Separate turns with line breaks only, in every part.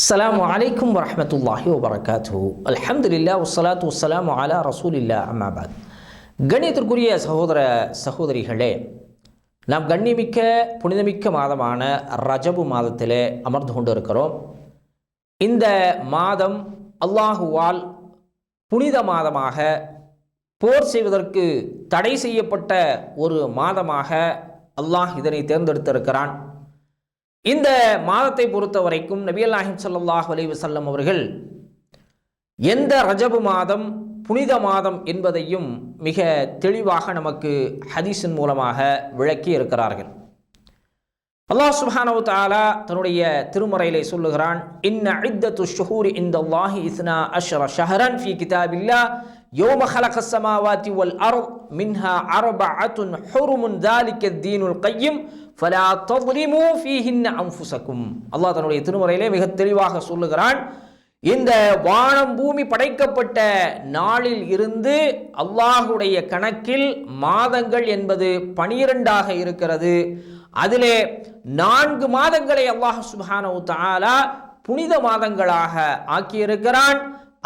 அஸ்ஸலாமு அலைக்கும் வரஹ்மத்துல்லாஹி வபரகாத்துஹு. அல்ஹம்துலில்லாஹ் வஸ்ஸலாத்து வஸ்ஸலாமு அலா ரசூலில்லாஹ் அம்மா பாத். கண்ணியத்திற்குரிய சகோதர சகோதரிகளே, நாம் கண்ணியமிக்க புனிதமிக்க மாதமான ரஜபு மாதத்திலே அமர்ந்து கொண்டு இருக்கிறோம். இந்த மாதம் அல்லாஹுவால் புனித மாதமாக, போர் செய்வதற்கு தடை செய்யப்பட்ட ஒரு மாதமாக அல்லாஹ் இதனை தேர்ந்தெடுத்திருக்கிறான். இந்த மாதத்தை பொறுத்த வரைக்கும் நபிகள் நாயகம் ஸல்லல்லாஹு அலைஹி வஸல்லம் அவர்கள் எந்த ரஜபு மாதம் புனித மாதம் என்பதையும் மிக தெளிவாக நமக்கு ஹதீஸின் மூலமாக விளக்கி இருக்கிறார்கள். அல்லாஹ் சுப்ஹானஹு வ தஆலா தன்னுடைய திருமறையிலே சொல்லுகிறான், இன்ன இத்தத்து ஷுஹூரி இன்தல்லாஹி இஸ்னா அஷ்ர ஷஹரன் ஃபீ கிதாபில்லாஹ் யௌம ஹலகஸ் ஸமாவாதி வல் அர்த் மின்ஹா அர்பஅத்துன் ஹுருமுன் ذلك الدீனுல் கய்யிம் ஃபலா தظلمு ஃபீஹின்ன அன்ஃபுஸக்கும். அல்லாஹ் தன்னுடைய திருமறையிலே மிக தெளிவாக சொல்லுகிறான், இந்த வானம் பூமி படைக்கப்பட்ட நாளில் இருந்து அல்லாஹுடைய கணக்கில் மாதங்கள் என்பது 12ஆக இருக்கிறது. அதிலே 4 மாதங்களை அல்லாஹ் சுப்ஹானஹு வ தஆலா புனித மாதங்களாக ஆக்கியிருக்கிறான்.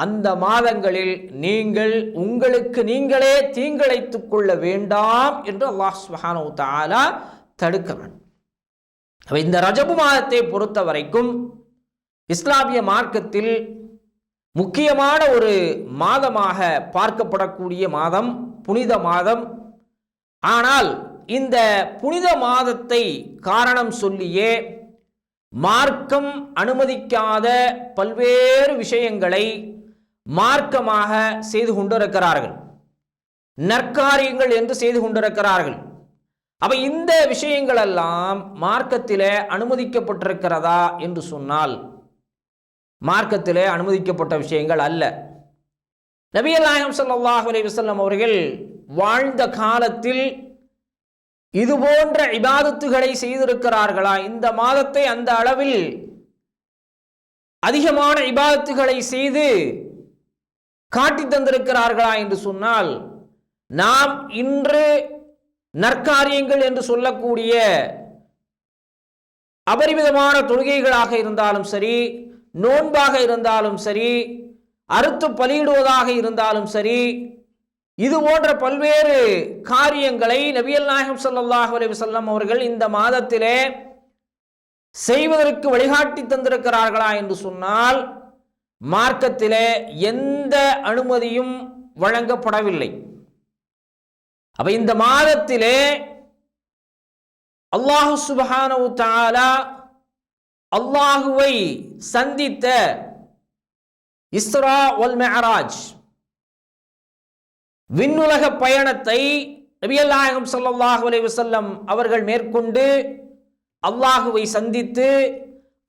அந்த மாதங்களில் நீங்கள் உங்களுக்கு நீங்களே தீங்கிழைத்துக் கொள்ள வேண்டாம் என்று அல்லாஹ் சுப்ஹானஹு வ தஆலா தடுக்கிறான். இந்த ரஜபு மாதத்தை பொறுத்த வரைக்கும் இஸ்லாமிய மார்க்கத்தில் முக்கியமான ஒரு மாதமாக பார்க்கப்படக்கூடிய மாதம் புனித மாதம். ஆனால் இந்த புனித மாதத்தை காரணம் சொல்லியே மார்க்கம் அனுமதிக்காத பல்வேறு விஷயங்களை மார்க்கமாக செய்து கொண்டிருக்கிறார்கள், நற்காரியங்கள் என்று செய்து கொண்டிருக்கிறார்கள். அப்ப இந்த விஷயங்கள் எல்லாம் மார்க்கத்திலே அனுமதிக்கப்பட்டிருக்கிறதா என்று சொன்னால் மார்க்கத்திலே அனுமதிக்கப்பட்ட விஷயங்கள் அல்ல. நபிகள் நாயகம் ஸல்லல்லாஹு அலைஹி வஸல்லம் அவர்கள் வாழ்ந்த காலத்தில் இது போன்ற இபாதத்துகளை செய்திருக்கிறார்களா? இந்த மாதத்தை அந்த அளவில் அதிகமான இபாதத்துகளை செய்து காட்டி தந்திருக்கிறார்களா என்று சொன்னால், நாம் இன்று நற்காரியங்கள் என்று சொல்லக்கூடிய அபரிமிதமான தொழுகைகளாக இருந்தாலும் சரி, நோன்பாக இருந்தாலும் சரி, அறுத்து பலியிடுவதாக இருந்தாலும் சரி, இது போன்ற பல்வேறு காரியங்களை நபிகள் நாயகம் ஸல்லல்லாஹு அலைஹி வஸல்லம் அவர்கள் இந்த மாதத்திலே செய்வதற்கு வழிகாட்டி தந்திருக்கிறார்களா என்று சொன்னால் மார்க்கத்திலே எந்த அனுமதியும் வழங்கப்படவில்லை. அப்ப இந்த மாதத்திலே அல்லாஹ் சுப்ஹானஹு வ தஆலா அல்லாஹுவை சந்தித்த இஸ்ரா வல் மிஅராஜ் விண்ணுலக பயணத்தை நபிகள் நாயகம் ஸல்லல்லாஹு அலைஹி வஸல்லம் அவர்கள் மேற்கொண்டு அல்லாஹுவை சந்தித்து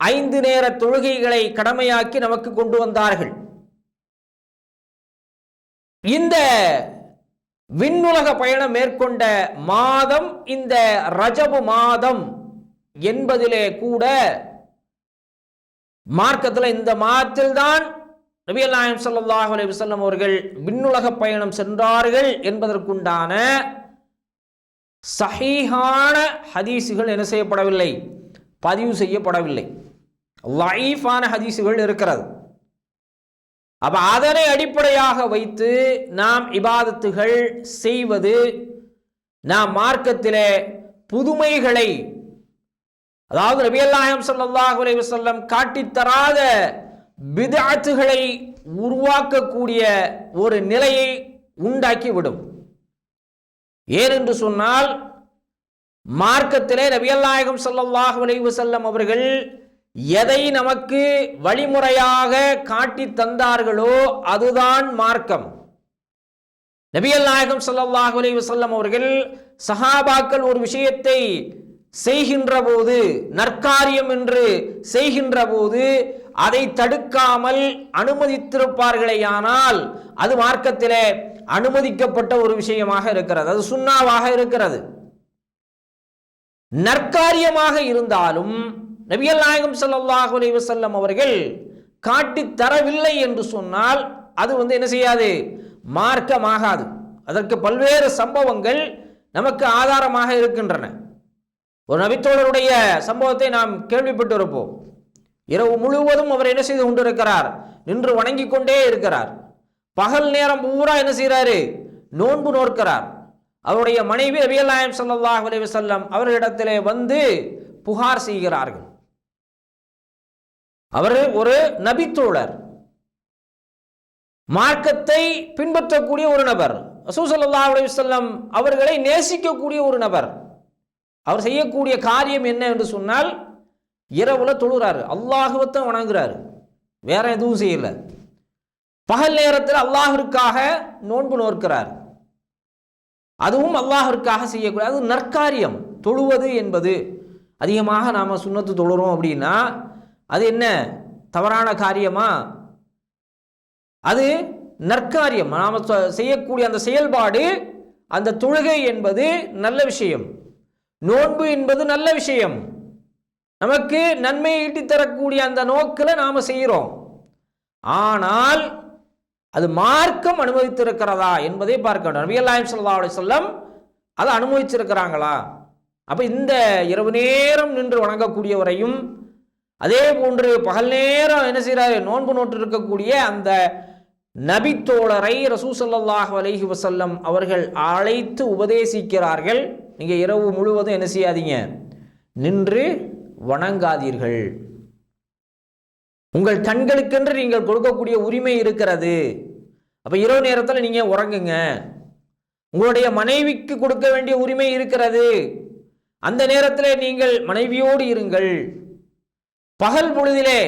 5 நேர தொழுகைகளை கடமையாக்கி நமக்கு கொண்டு வந்தார்கள். இந்த விண்ணுலக பயணம் மேற்கொண்ட மாதம் இந்த ரஜபு மாதம் என்பதிலே கூட மார்க்கத்தில் இந்த மாதத்தில்தான் நபிகள் நாயகம் ஸல்லல்லாஹு அலைஹி வஸல்லம் அவர்கள் விண்ணுலக பயணம் சென்றார்கள் என்பதற்குண்டான சஹீஹான ஹதீஸுகள் என்ன செய்யப்படவில்லை, பதிவு செய்யப்படவில்லை. லைஃபான ஹதீஸுகள் இருக்கிறது. அப்ப அதனை அடிப்படையாக வைத்து நாம் இபாதத்துகள் செய்வது, நாம் மார்க்கத்திலே புதுமைகளை, அதாவது நபிகள் நாயகம் ஸல்லல்லாஹு அலைஹி வஸல்லம் காட்டித்தராத பித்அத்துகளை உருவாக்கக்கூடிய ஒரு நிலையை உண்டாக்கிவிடும். ஏனென்று சொன்னால் மார்க்கத்திலே நபிகள் நாயகம் ஸல்லல்லாஹு அலைஹி வஸல்லம் அவர்கள் எதை நமக்கு வழிமுறையாக காட்டி தந்தார்களோ அதுதான் மார்க்கம். நபிகள் நாயகம் ஸல்லல்லாஹு அலைஹி வஸல்லம் அவர்கள் சஹாபாக்கள் ஒரு விஷயத்தை செய்கின்ற போது, நற்காரியம் என்று செய்கின்ற போது அதை தடுக்காமல் அனுமதித்திருப்பார்களேயானால் அது மார்க்கத்திலே அனுமதிக்கப்பட்ட ஒரு விஷயமாக இருக்கிறது, அது சுன்னாவாக இருக்கிறது. நற்காரியமாக இருந்தாலும் நபிகள் நாயகம் ஸல்லல்லாஹு அலைஹி வஸல்லம் அவர்கள் காட்டி தரவில்லை என்று சொன்னால் அது என்ன செய்யாது, மார்க்கமாகாது. அதற்கு பல்வேறு சம்பவங்கள் நமக்கு ஆதாரமாக இருக்கின்றன. ஒரு நபித்தோழருடைய சம்பவத்தை நாம் கேள்விப்பட்டு இருப்போம். இரவு முழுவதும் அவர் என்ன செய்து கொண்டிருக்கிறார்? நின்று வணங்கி கொண்டே இருக்கிறார். பகல் நேரம் பூரா என்ன செய்கிறாரு? நோன்பு நோக்கிறார். அவருடைய மனைவி நபிகள் நாயகம் ஸல்லல்லாஹு அலைஹி வஸல்லம் அவர்களிடத்திலே வந்து புகார் செய்கிறார்கள். அவர் ஒரு நபித்தோழர், மார்க்கத்தை பின்பற்றக்கூடிய ஒரு நபர், ரசூல் ஸல்லல்லாஹு அலைஹி வஸல்லம் அவர்களை நேசிக்கக்கூடிய ஒரு நபர். அவர் செய்யக்கூடிய காரியம் என்ன என்று சொன்னால், இரவுல தொழுறாரு, அல்லாஹ்வை வணங்குறாரு, வேற எதுவும் செய்யல. பகல் நேரத்தில் அல்லாஹ்விற்காக நோன்பு நோக்கிறார். அதுவும் அல்லாஹ்விற்காக செய்யக்கூடிய அது நற்காரியம். தொழுவது என்பது அதிகமாக நாம் சுன்னத்து தொழுறோம் அப்படின்னா அது என்ன தவறான காரியமா? அது நற்காரியம். நாம் செய்யக்கூடிய அந்த செயல்பாடு, அந்த தொழுகை என்பது நல்ல விஷயம். நோன்பு என்பது நல்ல விஷயம். நமக்கு நன்மையை ஈட்டித்தரக்கூடிய அந்த நோக்கில் நாம் செய்கிறோம். ஆனால் அது மார்க்கம் அனுமதித்திருக்கிறதா என்பதை பார்க்க வேண்டும். நபிகள் நாயகம் ஸல்லல்லாஹு அலைஹி வஸல்லம் அதை அனுமதிச்சிருக்கிறாங்களா? அப்போ இந்த இரவு நேரம் நின்று வணங்கக்கூடியவரையும், அதே போன்று பகல் நேரம் என்ன செய்கிறாரு? நோன்பு நோட்டு இருக்கக்கூடிய அந்த நபித்தோழரை ரசூல் ஸல்லல்லாஹு அலைஹி வஸல்லம் அவர்கள் அழைத்து உபதேசிக்கிறார்கள். நீங்கள் இரவு முழுவதும் என்ன செய்யாதீங்க? நின்று வணங்காதீர்கள். உங்கள் கண்களுக்கென்று நீங்கள் கொடுக்கக்கூடிய உரிமை இருக்கிறது. அப்போ இரவு நேரத்தில் நீங்கள் உறங்குங்க. உங்களுடைய மனைவிக்கு கொடுக்க வேண்டிய உரிமை இருக்கிறது. அந்த நேரத்தில் நீங்கள் மனைவியோடு இருங்கள். பகல் பொழுதிலே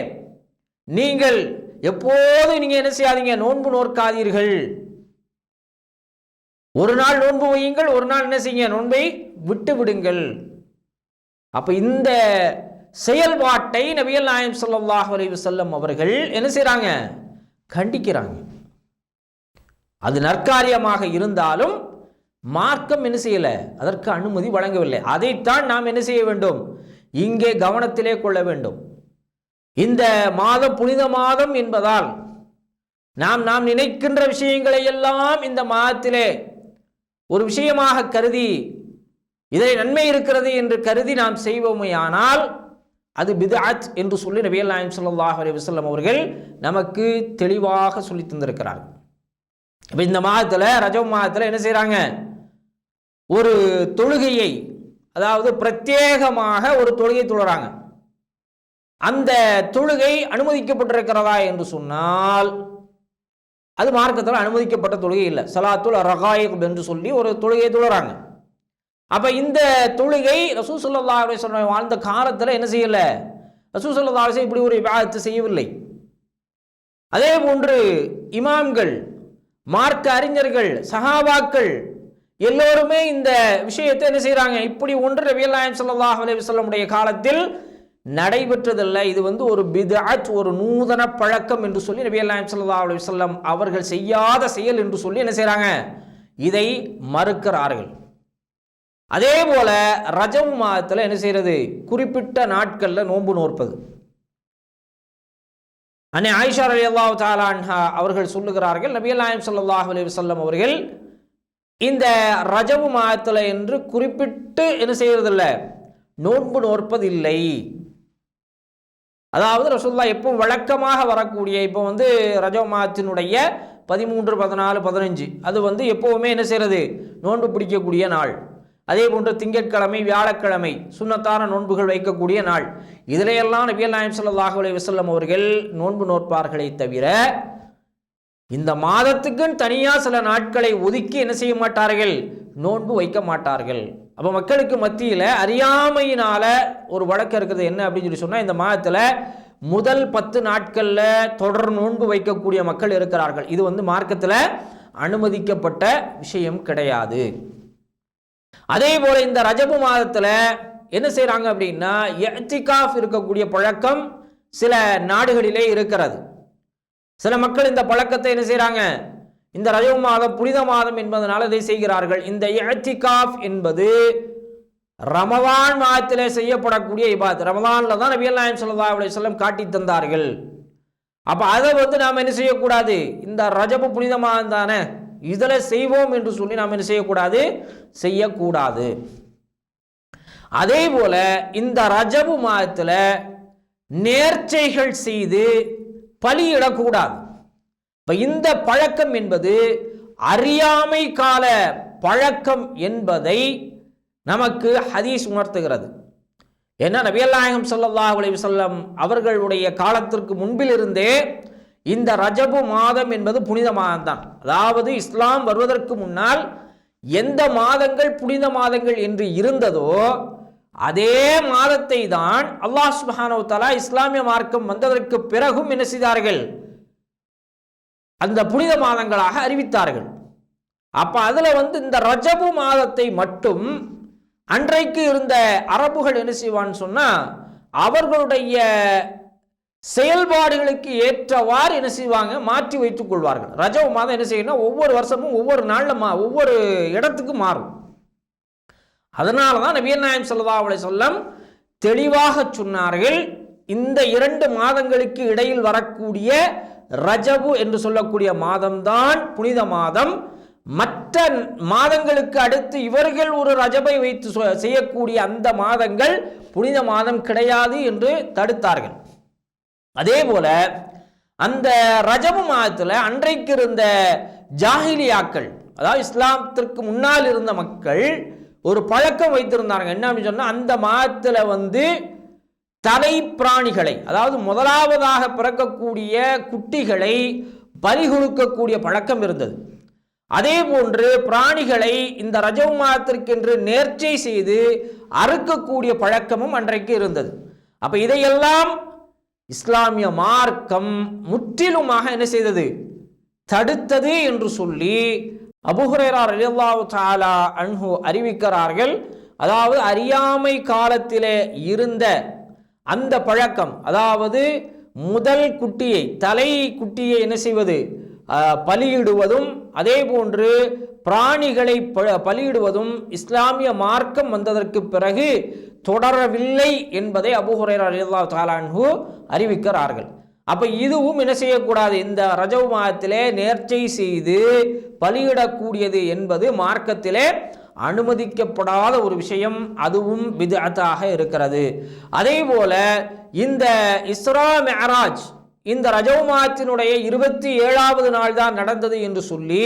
நீங்கள் எப்போது நீங்கள் என்ன செய்யாதீங்க? நோன்பு நோக்காதீர்கள். ஒரு நாள் நோன்பு வையுங்கள், ஒரு நாள் என்ன செய்யுங்க? நோன்பை விட்டு விடுங்கள். அப்போ இந்த செயல்பாட்டை நபிகள் நாயகம் ஸல்லல்லாஹு அலைஹி வஸல்லம் அவர்கள் என்ன செய்கிறாங்க? கண்டிக்கிறாங்க. அது நற்காரியமாக இருந்தாலும் மார்க்கம் என்ன செய்யலை? அதற்கு அனுமதி வழங்கவில்லை. அதைத்தான் நாம் என்ன செய்ய வேண்டும்? இங்கே கவனத்திலே கொள்ள வேண்டும். இந்த மாதம் புனித மாதம் என்பதால் நாம் நினைக்கின்ற விஷயங்களை எல்லாம் இந்த மாதத்திலே ஒரு விஷயமாக கருதி, இதை நன்மை இருக்கிறது என்று கருதி நாம் செய்வோமேயானால் அது பித்அத் என்று சொல்லி நபிகள் நாயகம் ஸல்லல்லாஹு அலைஹி வஸல்லம் அவர்கள் நமக்கு தெளிவாக சொல்லி தந்திருக்கிறார். இப்போ இந்த மாதத்தில், ரஜப் மாதத்தில் என்ன செய்கிறாங்க? ஒரு தொழுகையை, அதாவது பிரத்யேகமாக ஒரு தொழுகை தொழுறாங்க. அந்த தொழுகை அனுமதிக்கப்பட்டிருக்கிறதா என்று சொன்னால் அது மார்க்கத்தில் அனுமதிக்கப்பட்ட தொழுகை இல்லை. ஸலாத்துல் ரகாயிப் என்று சொல்லி ஒரு தொழுகையை தொழுறாங்க. அப்போ இந்த தொழுகை ரசூல் ஸல்லல்லாஹு அலைஹி வஸல்லம் வாழ்ந்த காலத்தில் என்ன செய்யலை? ரசூல் ஸல்லல்லாஹு அலைஹி வஸல்லம் இப்படி ஒரு இபாதத்தை செய்யவில்லை. அதே போன்று இமாம்கள், மார்க்க அறிஞர்கள், சஹாபாக்கள் எல்லோருமே இந்த விஷயத்தை என்ன செய்கிறாங்க? இப்படி ஒன்று நபிகள் நாயகம் ஸல்லல்லாஹு அலைஹி வஸல்லம் உடைய காலத்தில் நடைபெற்றதில்லை. இது ஒரு பித்அத், ஒரு நூதன பழக்கம் என்று சொல்லி நபிகள் நாயகம் ஸல்லல்லாஹு அலைஹி வஸல்லம் அவர்கள் செய்யாத செயல் என்று சொல்லி என்ன செய்கிறாங்க? இதை மறுக்கிறார்கள். அதே போல ரஜப் மாதத்தில் என்ன செய்யறது? குறிப்பிட்ட நாட்களில் நோன்பு நோற்பது. அன்னை ஆயிஷா ரலியல்லாஹு தஆலா அன்ஹா அவர்கள் சொல்லுகிறார்கள், நபிகள் நாயகம் ஸல்லல்லாஹு அலைஹி வஸல்லம் அவர்கள் இந்த ரஜப் மாதத்தில் என்று குறிப்பிட்டு என்ன செய்யறதில்ல? நோன்பு நோற்பதில்லை. அதாவது ரசூலுல்லாஹ் எப்போ வழக்கமாக வரக்கூடிய, இப்போ ரஜப் மாதத்தினுடைய 13, 14, 15 அது எப்போவுமே என்ன செய்யறது? நோன்பு பிடிக்கக்கூடிய நாள். அதே போன்று திங்கட்கிழமை, வியாழக்கிழமை சுன்னத்தான நோன்புகள் வைக்கக்கூடிய நாள். இதிலையெல்லாம் நபிகள் நாயகம் ஸல்லல்லாஹு அலைஹி வஸல்லம் அவர்கள் நோன்பு நோற்பார்களே தவிர இந்த மாதத்துக்குன்னு தனியாக சில நாட்களை ஒதுக்கி என்ன செய்ய மாட்டார்கள்? நோன்பு வைக்க மாட்டார்கள். அப்போ மக்களுக்கு மத்தியில் அறியாமையினால ஒரு வழக்கு இருக்குது. என்ன அப்படின்னு சொல்லி சொன்னால், இந்த மாதத்தில் முதல் 10 நாட்களில் தொடர் நோன்பு வைக்கக்கூடிய மக்கள் இருக்கிறார்கள். இது மார்க்கத்தில் அனுமதிக்கப்பட்ட விஷயம் கிடையாது. அதே போல இந்த ரஜபு மாதத்தில் என்ன செய்கிறாங்க அப்படின்னா, இஅ்திகாஃப் இருக்கக்கூடிய பழக்கம் சில நாடுகளிலே இருக்கிறது. சில மக்கள் இந்த பழக்கத்தை என்ன செய்கிறாங்க? இந்த ரஜப் மாதம் புனித மாதம் என்பதனால் இதை செய்கிறார்கள். இந்த இஅ்திகாஃப் என்பது ரமலான் மாதத்திலே செய்யப்படக்கூடிய இபாதத். ரமலானில் தான் நபிகள் நாயகம் ஸல்லல்லாஹு அலைஹி வஸல்லம் காட்டி தந்தார்கள். அப்போ அதை நாம் என்ன செய்யக்கூடாது? இந்த ரஜபு புனித மாதம் தானே, இதில் செய்வோம் என்று சொல்லி நாம் என்ன செய்யக்கூடாது? செய்யக்கூடாது. அதே போல இந்த ரஜபு மாதத்தில் நேர்ச்சைகள் செய்து பலியிடக்கூடாது. இப்ப இந்த பழக்கம் என்பது அறியாமை கால பழக்கம் என்பதை நமக்கு ஹதீஸ் உணர்த்துகிறது. ஏன்னா நபிகள் நாயகம் ஸல்லல்லாஹு அலைஹி வஸல்லம் அவர்களுடைய காலத்திற்கு முன்பிலிருந்தே இந்த ரஜபு மாதம் என்பது புனித மாதம் தான். அதாவது இஸ்லாம் வருவதற்கு முன்னால் எந்த மாதங்கள் புனித மாதங்கள் என்று இருந்ததோ அதே மாதத்தை தான் அல்லாஹ் சுப்ஹானஹு வ தஆலா இஸ்லாமிய மார்க்கம் வந்ததற்கு பிறகும் என்ன செய்தார்கள், அந்த புனித மாதங்களாக அறிவித்தார்கள். அப்ப அதுல இந்த ரஜபு மாதத்தை மட்டும் அன்றைக்கு இருந்த அரபுகள் என்ன செய்வான்னு சொன்னா, அவர்களுடைய செயல்பாடுகளுக்கு ஏற்றவாறு என்ன செய்வாங்க, மாற்றி வைத்துக் கொள்வார்கள். ரஜபு மாதம் என்ன செய்யணும், ஒவ்வொரு வருஷமும் ஒவ்வொரு நாள்ல ஒவ்வொரு இடத்துக்கு மாறும். அதனாலதான் நபிகள் நாயகம் ஸல்லல்லாஹு அலைஹி வஸல்லம் தெளிவாக சொன்னார்கள், இந்த 2 மாதங்களுக்கு இடையில் வரக்கூடிய ரஜபு என்று சொல்லக்கூடிய மாதம்தான் புனித மாதம். மற்ற மாதங்களுக்கு அடுத்து இவர்கள் ஒரு ரஜபை வைத்து செய்யக்கூடிய அந்த மாதங்கள் புனித மாதம் கிடையாது என்று தடுத்தார்கள். அதே போல அந்த ரஜபு மாதத்தில் அன்றைக்கு இருந்த ஜாஹிலியாக்கள், அதாவது இஸ்லாத்திற்கு முன்னால் இருந்த மக்கள் ஒரு பழக்கம் வைத்திருந்தாங்க. என்ன அப்படின்னு சொன்னா, அந்த மாதத்தில் தலை பிராணிகளை, அதாவது முதலாவதாக பிறக்கக்கூடிய குட்டிகளை பலி கொடுக்கக்கூடிய பழக்கம் இருந்தது. அதே போன்று பிராணிகளை இந்த ரஜபு மாதத்திற்கென்று நேர்ச்சை செய்து அறுக்கக்கூடிய பழக்கமும் அன்றைக்கு இருந்தது. அப்ப இதையெல்லாம் இஸ்லாமிய மார்க்கம் முற்றிலுமாக என்ன செய்தது, தடுத்தது என்று சொல்லி அபூ ஹுரைரா ரலியல்லாஹு தஆலா அன்ஹு அறிவிக்கிறார்கள். அதாவது அறியாமை காலத்திலே இருந்த அந்த பழக்கம், அதாவது முதல் குட்டியை, தலை குட்டியை என்ன செய்வது, பலியிடுவதும் அதே போன்று பிராணிகளை பலியிடுவதும் இஸ்லாமிய மார்க்கம் வந்ததற்கு பிறகு தொடரவில்லை என்பதை அபூ ஹுரைரா ரலியல்லாஹு தஆலா அன்ஹு அறிவிக்கிறார்கள். அப்ப இதுவும் என்ன செய்யக்கூடாது, இந்த ரஜபு மாதத்திலே நேர்ச்சை செய்து பலியிடக்கூடியது என்பது மார்க்கத்திலே அனுமதிக்கப்படாத ஒரு விஷயம், அதுவும் பித்அத்தாக இருக்கிறது. அதே போல இந்த இஸ்ரா மிஅராஜ் இந்த ரஜபு மாதத்தினுடைய 27வது நாள் தான் நடந்தது என்று சொல்லி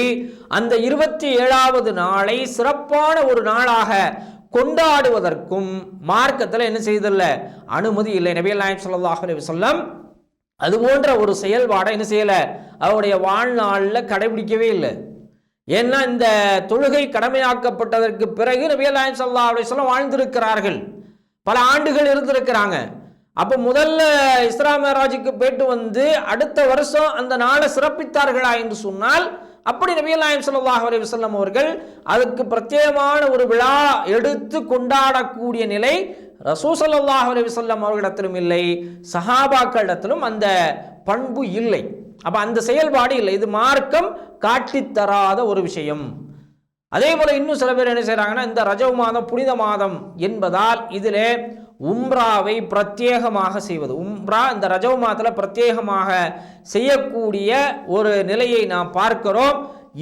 அந்த 27வது நாளை சிறப்பான ஒரு நாளாக கொண்டாடுவதற்கும் மார்க்கத்தில் என்ன செய்தல்ல, அனுமதி இல்லை. நபிகள் நாயகம் ஸல்லல்லாஹு அலைஹி வஸல்லம் அது போன்ற ஒரு செயல்பாடை என்ன செய்யல, அவருடைய வாழ்நாளில் கடைபிடிக்கவே இல்லை. ஏன்னா இந்த தொழுகை கடமையாக்கப்பட்டதற்கு பிறகு நபிகள் நாயகம் ஸல்லல்லாஹு அலைஹி வஸல்லம் வாழ்ந்திருக்கிறார்கள், பல ஆண்டுகள் இருந்திருக்கிறாங்க. அப்போ முதல்ல இஸ்ரா மிஅராஜுக்கு போயிட்டு அடுத்த வருஷம் அந்த நாளை சிறப்பித்தார்களா என்று சொன்னால், அப்படி நபிகள் நாயகம் ஸல்லல்லாஹு அலைஹி வஸல்லம் அவர்கள் அதுக்கு பிரத்யேகமான ஒரு விழா எடுத்து கொண்டாடக்கூடிய நிலை ரசூல் ஸல்லல்லாஹு அலைஹி வஸல்லம் அவர்களிடத்திலும் இல்லை, சஹாபாக்களிடத்திலும் அந்த பண்பு இல்லை. அப்ப அந்த செயல்பாடு இல்லை. இது மார்க்கம் காட்டித்தராத ஒரு விஷயம். அதே போல இன்னும் சில பேர் என்ன செய்யறாங்கன்னா, இந்த ரஜபு மாதம் புனித மாதம் என்பதால் இதிலே உம்ராவை பிரத்யேகமாக செய்வது, உம்ரா இந்த ரஜபு மாதத்தில் பிரத்யேகமாக செய்யக்கூடிய ஒரு நிலையை நாம் பார்க்கிறோம்.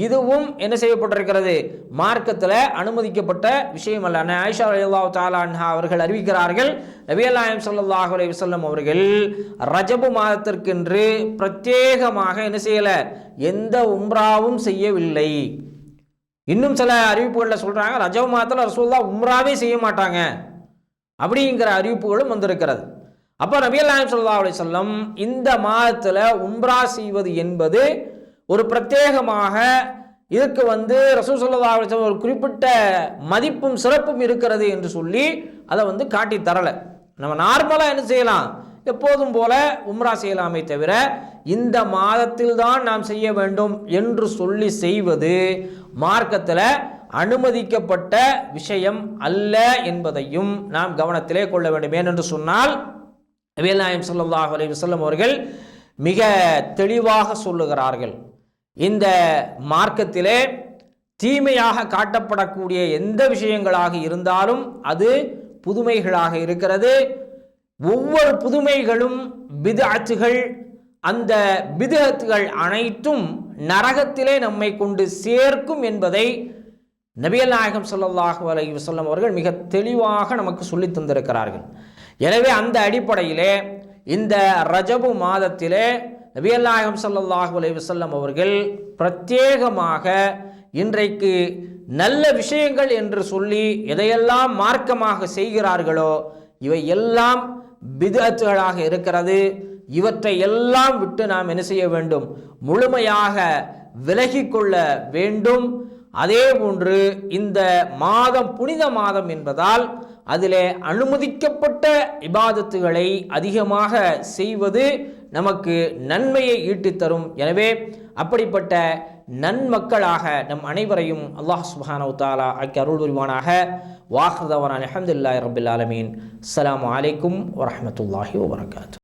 இதுவும் என்ன செய்யப்பட்டிருக்கிறது, மார்க்கத்தில் அனுமதிக்கப்பட்ட விஷயம் அல்ல. ஆயிஷா ரலியல்லாஹு தஆலா அன்ஹா அவர்கள் அறிவிக்கிறார்கள், நபிகள் நாயகம் ஸல்லல்லாஹு அலைஹி வஸல்லம் அவர்கள் ரஜபு மாதத்திற்கென்று பிரத்யேகமாக என்ன செய்யல, எந்த உம்ராவும் செய்யவில்லை. இன்னும் சில அறிவிப்புகளில் சொல்றாங்க, ரஜபு மாதத்தில் ரசூலுல்லாஹ் உம்ராவே செய்ய மாட்டாங்க அப்படிங்கிற அறிவிப்புகளும் வந்திருக்கிறது. அப்போ நபிகள் நாயகம் ஸல்லல்லாஹு அலைஹி வஸல்லம் இந்த மாதத்தில் உம்ரா செய்வது என்பது ஒரு பிரத்யேகமாக இதுக்கு ரசூல் ஸல்லல்லாஹு அலைஹி வஸல்லம் ஒரு குறிப்பிட்ட மதிப்பும் சிறப்பும் இருக்கிறது என்று சொல்லி அதை காட்டி தரல. நம்ம நார்மலாக என்ன செய்யலாம், எப்போதும் போல உம்ரா செய்யலாமே தவிர இந்த மாதத்தில் தான் நாம் செய்ய வேண்டும் என்று சொல்லி செய்வது மார்க்கத்தில் அனுமதிக்கப்பட்ட விஷயம் அல்ல என்பதையும் நாம் கவனத்திலே கொள்ள வேண்டும். ஏனென்று சொன்னால் நபிகள் நாயகம் ஸல்லல்லாஹு அலைஹி வஸல்லம் அவர்கள் மிக தெளிவாக சொல்லுகிறார்கள், இந்த மார்க்கத்திலே தீமையாக காட்டப்படக்கூடிய எந்த விஷயங்களாக இருந்தாலும் அது புதுமைகளாக இருக்கிறது. ஒவ்வொரு புதுமைகளும் பித்அத்துகள், அந்த பித்அத்துகள் அனைத்தும் நரகத்திலே நம்மை கொண்டு சேர்க்கும் என்பதை நபிகள் நாயகம் ஸல்லல்லாஹு அலைஹி வஸல்லம் அவர்கள் மிக தெளிவாக நமக்கு சொல்லி தந்திருக்கிறார்கள். எனவே அந்த அடிப்படையிலே இந்த ரஜபு மாதத்திலே நபிகள் நாயகம் ஸல்லல்லாஹு அலைஹி வஸல்லம் அவர்கள் பிரத்யேகமாக இன்றைக்கு நல்ல விஷயங்கள் என்று சொல்லி எதையெல்லாம் மார்க்கமாக செய்கிறார்களோ இவை எல்லாம் பித்அத்துகளாக இருக்கிறது. இவற்றை எல்லாம் விட்டு நாம் என்ன செய்ய வேண்டும்? முழுமையாக விலகிக்கொள்ள வேண்டும். அதே போன்று இந்த மாதம் புனித மாதம் என்பதால் அதிலே அனுமதிக்கப்பட்ட இபாதத்துகளை அதிகமாக செய்வது நமக்கு நன்மையை ஈட்டித்தரும். எனவே அப்படிப்பட்ட நன்மக்களாக நம் அனைவரையும் அல்லாஹ் சுப்ஹானஹு வ தஆலா ஆக்கி அருள் புரிவானாக. வாஹிர் தஅவானா அல்ஹம்துலில்லாஹி ரப்பில் ஆலமீன். அஸ்ஸலாமு அலைக்கும் வரஹ்மத்துல்லாஹி வபரகாத்துஹு.